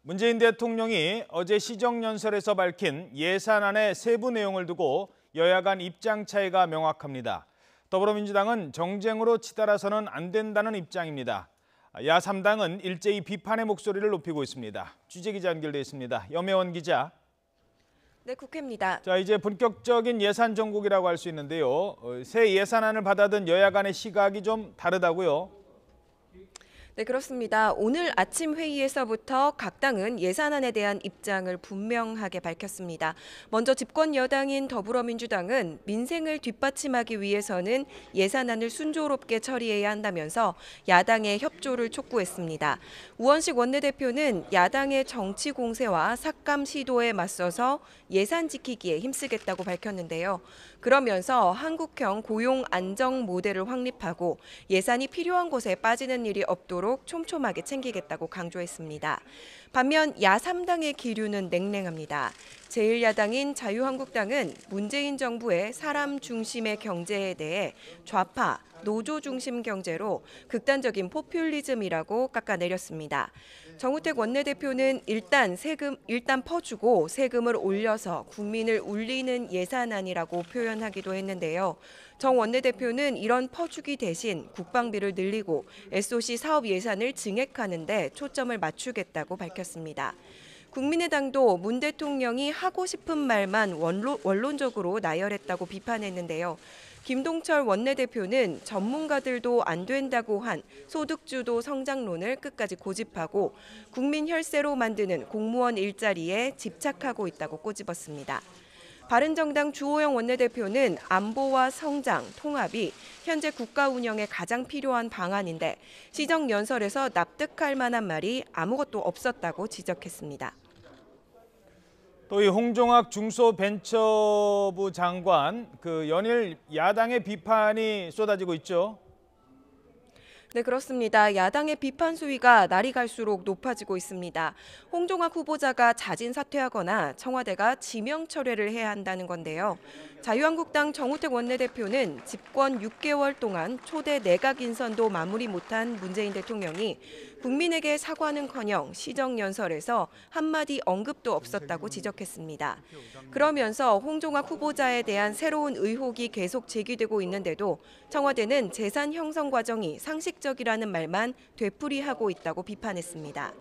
문재인 대통령이 어제 시정연설에서 밝힌 예산안의 세부 내용을 두고 여야 간 입장 차이가 명확합니다. 더불어민주당은 정쟁으로 치달아서는 안 된다는 입장입니다. 야3당은 일제히 비판의 목소리를 높이고 있습니다. 취재기자 연결돼 있습니다. 염혜원 기자. 네, 국회입니다. 자, 이제 본격적인 예산 정국이라고 할 수 있는데요. 새 예산안을 받아든 여야 간의 시각이 좀 다르다고요? 네, 그렇습니다. 오늘 아침 회의에서부터 각 당은 예산안에 대한 입장을 분명하게 밝혔습니다. 먼저 집권 여당인 더불어민주당은 민생을 뒷받침하기 위해서는 예산안을 순조롭게 처리해야 한다면서 야당의 협조를 촉구했습니다. 우원식 원내대표는 야당의 정치 공세와 삭감 시도에 맞서서 예산 지키기에 힘쓰겠다고 밝혔는데요. 그러면서 한국형 고용 안정 모델을 확립하고 예산이 필요한 곳에 빠지는 일이 없도록 촘촘하게 챙기겠다고 강조했습니다. 반면 야3당의 기류는 냉랭합니다. 제1야당인 자유한국당은 문재인 정부의 사람 중심의 경제에 대해 좌파, 노조 중심 경제로 극단적인 포퓰리즘이라고 깎아내렸습니다. 정우택 원내대표는 일단 퍼주고 세금을 올려서 국민을 울리는 예산안이라고 표현하기도 했는데요. 정 원내대표는 이런 퍼주기 대신 국방비를 늘리고 SOC 사업 예산을 증액하는 데 초점을 맞추겠다고 밝혔습니다. 국민의당도 문 대통령이 하고 싶은 말만 원론적으로 나열했다고 비판했는데요. 김동철 원내대표는 전문가들도 안 된다고 한 소득주도 성장론을 끝까지 고집하고 국민 혈세로 만드는 공무원 일자리에 집착하고 있다고 꼬집었습니다. 바른정당 주호영 원내대표는 안보와 성장, 통합이 현재 국가 운영에 가장 필요한 방안인데 시정연설에서 납득할 만한 말이 아무것도 없었다고 지적했습니다. 또 이 홍종학 중소벤처부 장관, 연일 야당의 비판이 쏟아지고 있죠. 네, 그렇습니다. 야당의 비판 수위가 날이 갈수록 높아지고 있습니다. 홍종학 후보자가 자진 사퇴하거나 청와대가 지명 철회를 해야 한다는 건데요. 자유한국당 정우택 원내대표는 집권 6개월 동안 초대 내각 인선도 마무리 못한 문재인 대통령이 국민에게 사과는커녕 시정연설에서 한마디 언급도 없었다고 지적했습니다. 그러면서 홍종학 후보자에 대한 새로운 의혹이 계속 제기되고 있는데도 청와대는 재산 형성 과정이 상식적이라는 말만 되풀이하고 있다고 비판했습니다.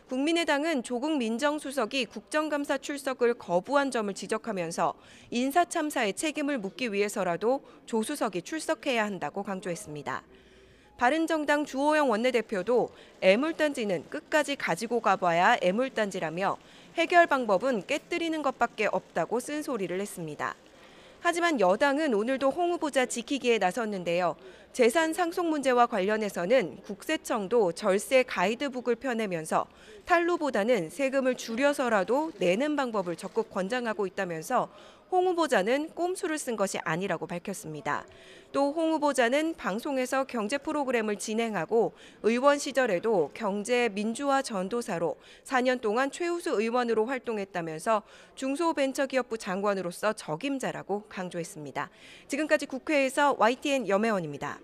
국민의당은 조국 민정수석이 국정감사 출석을 거부한 점을 지적하면서 인사참사의 책임을 묻기 위해서라도 조 수석이 출석해야 한다고 강조했습니다. 바른정당 주호영 원내대표도 애물단지는 끝까지 가지고 가봐야 애물단지라며 해결 방법은 깨뜨리는 것밖에 없다고 쓴소리를 했습니다. 하지만 여당은 오늘도 홍 후보자 지키기에 나섰는데요. 재산 상속 문제와 관련해서는 국세청도 절세 가이드북을 펴내면서 탈루보다는 세금을 줄여서라도 내는 방법을 적극 권장하고 있다면서 홍 후보자는 꼼수를 쓴 것이 아니라고 밝혔습니다. 또 홍 후보자는 방송에서 경제 프로그램을 진행하고 의원 시절에도 경제 민주화 전도사로 4년 동안 최우수 의원으로 활동했다면서 중소벤처기업부 장관으로서 적임자라고 강조했습니다. 지금까지 국회에서 YTN 염혜원입니다.